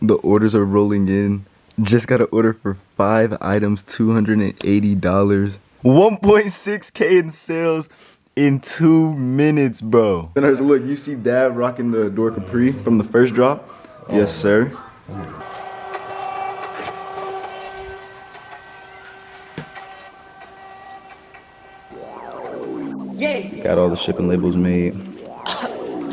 The orders are rolling in. Just got an order for 5 items, $280. 1.6K in sales in 2 minutes, bro. And look, you see Dad rocking the Door Capri from the first drop? Yes, sir. Got all the shipping labels made.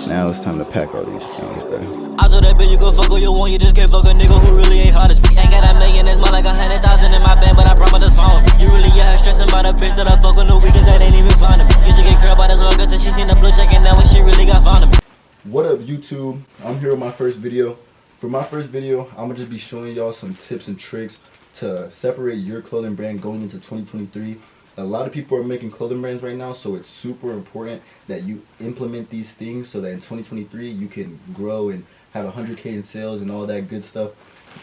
Now it's time to pack all these things, bro. I told that bitch you go fuck who you want, you just can't fuck a nigga who really ain't honest. Ain't got that million, it's more like 100,000 in my bank, but I promise this phone. You really out here stressing about a bitch that I fuck with no weekends that ain't even fun of me. Used to get curled by this one girl till she seen the blue check and now when she really got fond of me. What up, YouTube? I'm here with my first video. For my first video, I'm gonna just be showing y'all some tips and tricks to separate your clothing brand going into 2023. A lot of people are making clothing brands right now, so it's super important that you implement these things so that in 2023 you can grow and have 100K in sales and all that good stuff.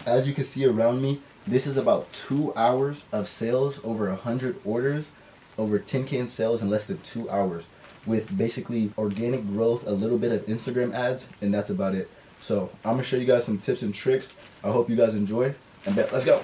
As you can see around me, this is about 2 hours of sales, over 100 orders, over 10K in sales in less than 2 hours, with basically organic growth, a little bit of Instagram ads, and that's about it. So I'm gonna show you guys some tips and tricks. I hope you guys enjoy, and let's go.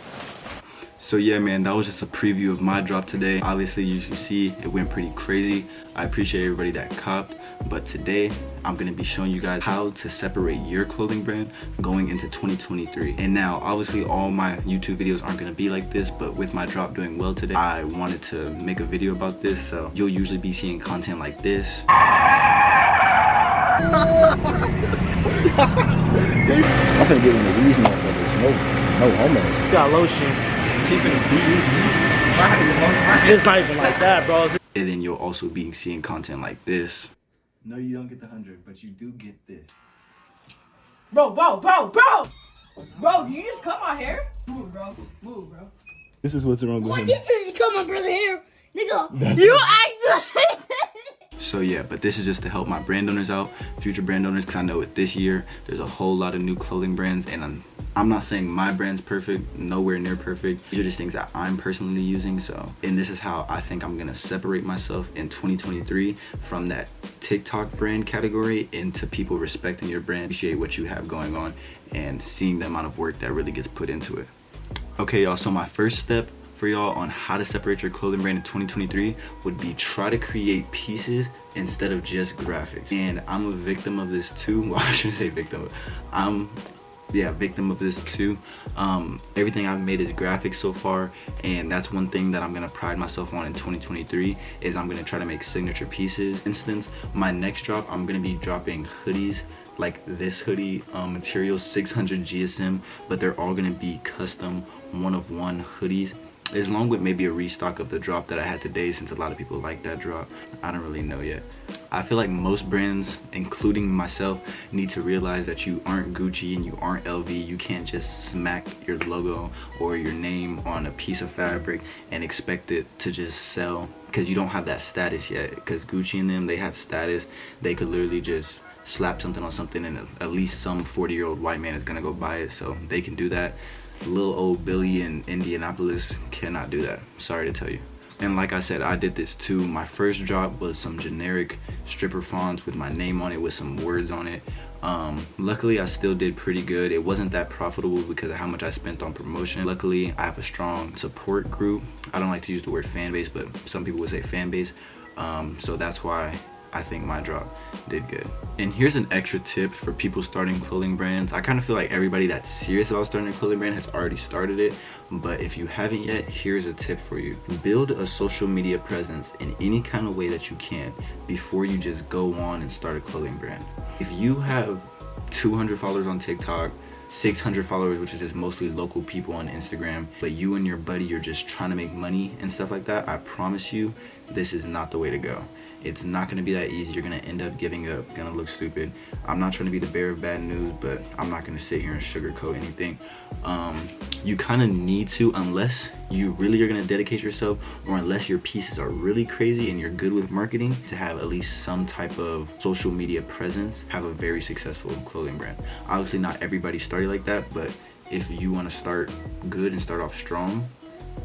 So yeah, man, that was just a preview of my drop today. Obviously, you see it went pretty crazy. I appreciate everybody that copped, but today I'm gonna be showing you guys how to separate your clothing brand going into 2023. And now, obviously, all my YouTube videos aren't gonna be like this, but with my drop doing well today, I wanted to make a video about this. So you'll usually be seeing content like this. I'm finna give him to these motherfuckers. No homo. Got lotion. It's not even like that, bro. And then you'll also be seeing content like this. No, you don't get the 100, but you do get this. Bro, do you just cut my hair? Move, bro. This is what's wrong with him. You just cut my brother's hair, nigga. You actually. So yeah, but this is just to help my brand owners out, future brand owners, because I know with this year there's a whole lot of new clothing brands, and I'm not saying my brand's perfect, nowhere near perfect. These are just things that I'm personally using. So, and this is how I think I'm gonna separate myself in 2023 from that TikTok brand category into people respecting your brand, appreciate what you have going on, and seeing the amount of work that really gets put into it. Okay, y'all, so my first step for y'all on how to separate your clothing brand in 2023 would be try to create pieces instead of just graphics. And I'm a victim of this too. Well, I shouldn't say victim. Victim of this too. Everything I've made is graphics so far, and that's one thing that I'm gonna pride myself on in 2023 is I'm gonna try to make signature pieces. For instance, my next drop, I'm gonna be dropping hoodies like this hoodie, material 600 GSM, but they're all gonna be custom one-of-one hoodies, along with maybe a restock of the drop that I had today, since a lot of people like that drop. I don't really know yet. I feel like most brands, including myself, need to realize that you aren't Gucci and you aren't LV. You can't just smack your logo or your name on a piece of fabric and expect it to just sell, because you don't have that status yet. Because Gucci and them, they have status. They could literally just slap something on something and at least some 40-year-old white man is gonna go buy it, so they can do that. Little old Billy in Indianapolis cannot do that, sorry to tell you. And like I said, I did this too. My first drop was some generic stripper fonts with my name on it with some words on it. Luckily I still did pretty good. It wasn't that profitable because of how much I spent on promotion. Luckily I have a strong support group. I don't like to use the word fan base, but some people would say fan base. So that's why I think my drop did good. And here's an extra tip for people starting clothing brands. I kind of feel like everybody that's serious about starting a clothing brand has already started it, but if you haven't yet, here's a tip for you. Build a social media presence in any kind of way that you can before you just go on and start a clothing brand. If you have 200 followers on TikTok, 600 followers, which is just mostly local people on Instagram, but you and your buddy are just trying to make money and stuff like that, I promise you, this is not the way to go. It's not going to be that easy. You're going to end up giving up, going to look stupid. I'm not trying to be the bearer of bad news, but I'm not going to sit here and sugarcoat anything. You kind of need to, unless you really are going to dedicate yourself, or unless your pieces are really crazy and you're good with marketing, to have at least some type of social media presence, have a very successful clothing brand. Obviously not everybody started like that, but if you want to start good and start off strong,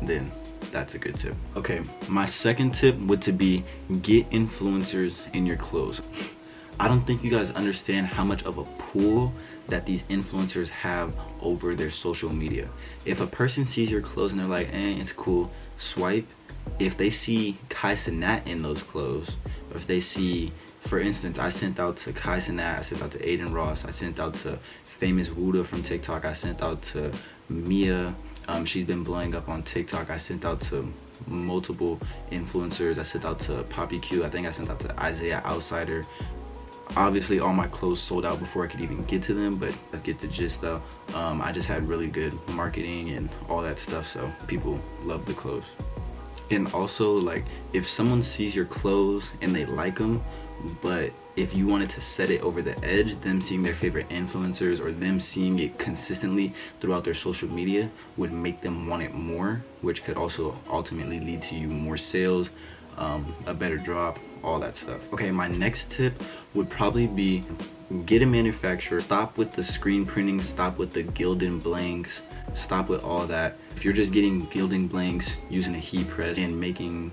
then that's a good tip. Okay, my second tip would to be get influencers in your clothes. I don't think you guys understand how much of a pull that these influencers have over their social media. If a person sees your clothes and they're like, it's cool, swipe. If they see Kai Cenat in those clothes, or if they see, for instance, I sent out to Kai Cenat, I sent out to Aiden Ross, I sent out to Famous Wuda from TikTok, I sent out to Mia, she's been blowing up on TikTok, I sent out to multiple influencers, I sent out to Poppy Q, I think I sent out to Isaiah Outsider. Obviously all my clothes sold out before I could even get to them, but let's get the gist though. I just had really good marketing and all that stuff, so people love the clothes. And also, like, if someone sees your clothes and they like them, but if you wanted to set it over the edge, them seeing their favorite influencers or them seeing it consistently throughout their social media would make them want it more, which could also ultimately lead to you more sales, a better drop, all that stuff. Okay, my next tip would probably be get a manufacturer. Stop with the screen printing, stop with the gilded blanks, stop with all that. If you're just getting gilding blanks, using a heat press and making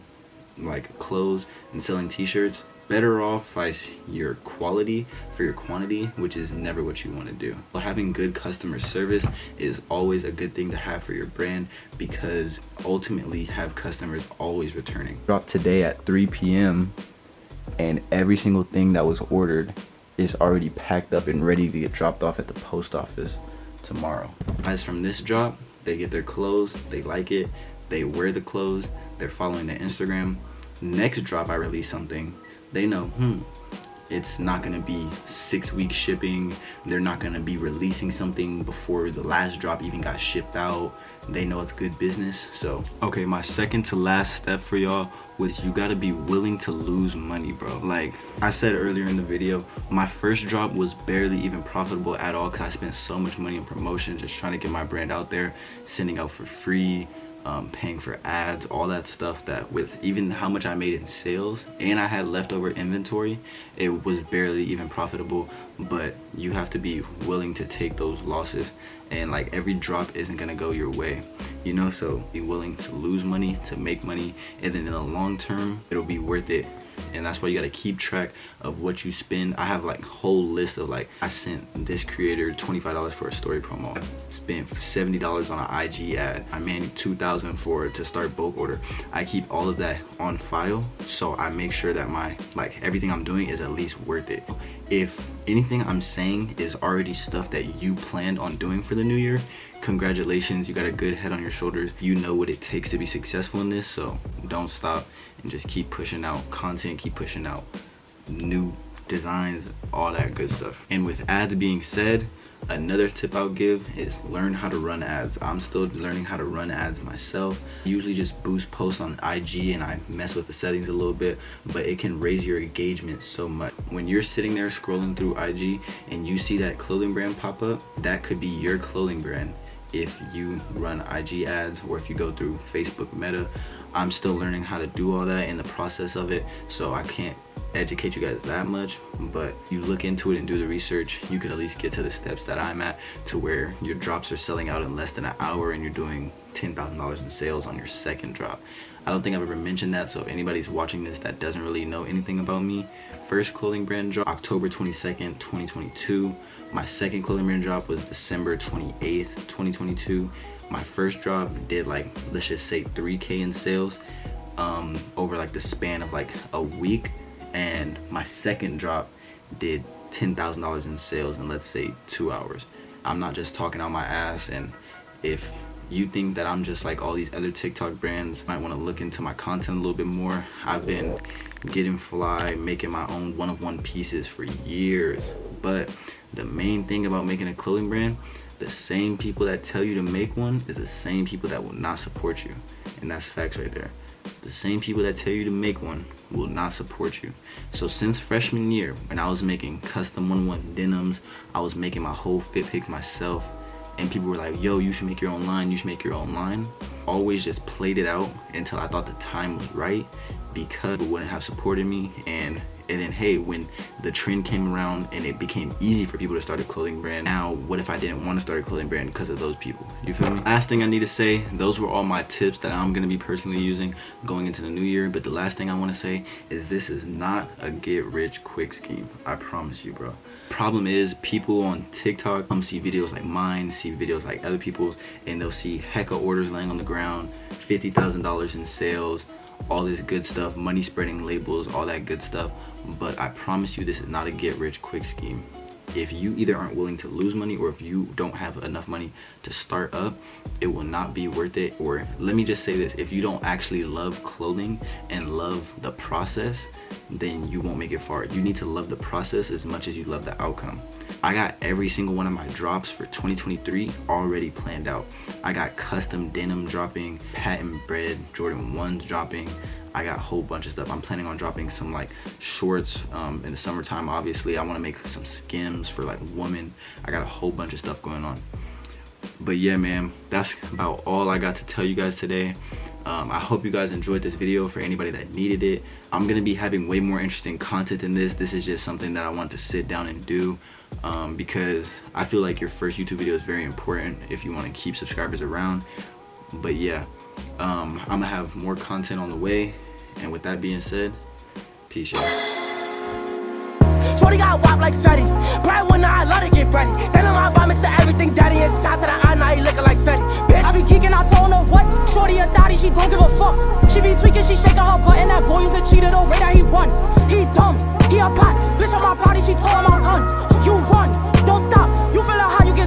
like clothes and selling t-shirts, better off fight your quality for your quantity, which is never what you want to do. But having good customer service is always a good thing to have for your brand, because ultimately have customers always returning. Dropped today at 3 p.m. and every single thing that was ordered is already packed up and ready to get dropped off at the post office tomorrow. Guys from this drop, they get their clothes, they like it, they wear the clothes, they're following the Instagram. Next drop I release something, they know, it's not gonna be 6-week shipping, they're not gonna be releasing something before the last drop even got shipped out. They know it's good business. So okay, my second to last step for y'all was you gotta be willing to lose money, bro. Like I said earlier in the video, my first drop was barely even profitable at all because I spent so much money in promotion, just trying to get my brand out there, sending out for free, paying for ads, all that stuff, that with even how much I made in sales and I had leftover inventory, it was barely even profitable. But you have to be willing to take those losses, and like every drop isn't gonna go your way, you know, so be willing to lose money to make money, and then in the long term it'll be worth it. And that's why you got to keep track of what you spend. I have like whole list of like, I sent this creator $25 for a story promo, I spent $70 on an IG ad, I made $2,000 for it to start bulk order. I keep all of that on file, so I make sure that my like everything I'm doing is at least worth it. If anything I'm saying is already stuff that you planned on doing for the new year, congratulations, you got a good head on your shoulders. You know what it takes to be successful in this, so don't stop and just keep pushing out content, keep pushing out new designs, all that good stuff. And with ads being said, another tip I'll give is learn how to run ads. I'm still learning how to run ads myself. I usually just boost posts on IG and I mess with the settings a little bit, but it can raise your engagement so much. When you're sitting there scrolling through IG and you see that clothing brand pop up, that could be your clothing brand if you run IG ads, or if you go through Facebook Meta. I'm still learning how to do all that in the process of it, so I can't educate you guys that much, but you look into it and do the research, you could at least get to the steps that I'm at, to where your drops are selling out in less than an hour and you're doing $10,000 in sales on your second drop. I don't think I've ever mentioned that, so if anybody's watching this that doesn't really know anything about me, first clothing brand drop October 22nd, 2022. My second clothing brand drop was December 28th, 2022. My first drop did like, let's just say 3K in sales over like the span of like a week, and my second drop did $10,000 in sales in, let's say, 2 hours. I'm not just talking out my ass, and if you think that I'm just like all these other TikTok brands, you might want to look into my content a little bit more. I've been getting fly, making my own one-of-one pieces for years, but the main thing about making a clothing brand, the same people that tell you to make one is the same people that will not support you. And that's facts right there. The same people that tell you to make one will not support you. So since freshman year, when I was making custom one-of-one denims, I was making my whole fit pics myself, and people were like, yo, you should make your own line, you should make your own line. Always just played it out until I thought the time was right, because people wouldn't have supported me. And then hey, when the trend came around and it became easy for people to start a clothing brand, now what if I didn't want to start a clothing brand because of those people? You feel me? Last thing I need to say, those were all my tips that I'm going to be personally using going into the new year. But the last thing I want to say is this is not a get rich quick scheme. I promise you, bro. problem is people on TikTok see videos like mine, see videos like other people's, and they'll see hecka orders laying on the ground, $50,000 in sales, all this good stuff, money spreading labels, all that good stuff. But I promise you, this is not a get rich quick scheme. If you either aren't willing to lose money, or if you don't have enough money to start up, it will not be worth it. Or let me just say this, if you don't actually love clothing and love the process, then you won't make it far. You need to love the process as much as you love the outcome. I got every single one of my drops for 2023 already planned out. I got custom denim dropping, patent bred Jordan 1s dropping. I got a whole bunch of stuff. I'm planning on dropping some like shorts in the summertime. Obviously, I want to make some Skims for like women. I got a whole bunch of stuff going on. But yeah, man, that's about all I got to tell you guys today. I hope you guys enjoyed this video. For anybody that needed it, I'm gonna be having way more interesting content than this. This is just something that I want to sit down and do because I feel like your first YouTube video is very important if you want to keep subscribers around. But yeah, I'm gonna have more content on the way, and with that being said, peace, y'all. Shorty got wop like Fetty. Bright when I let it get ready. Then on my vomit,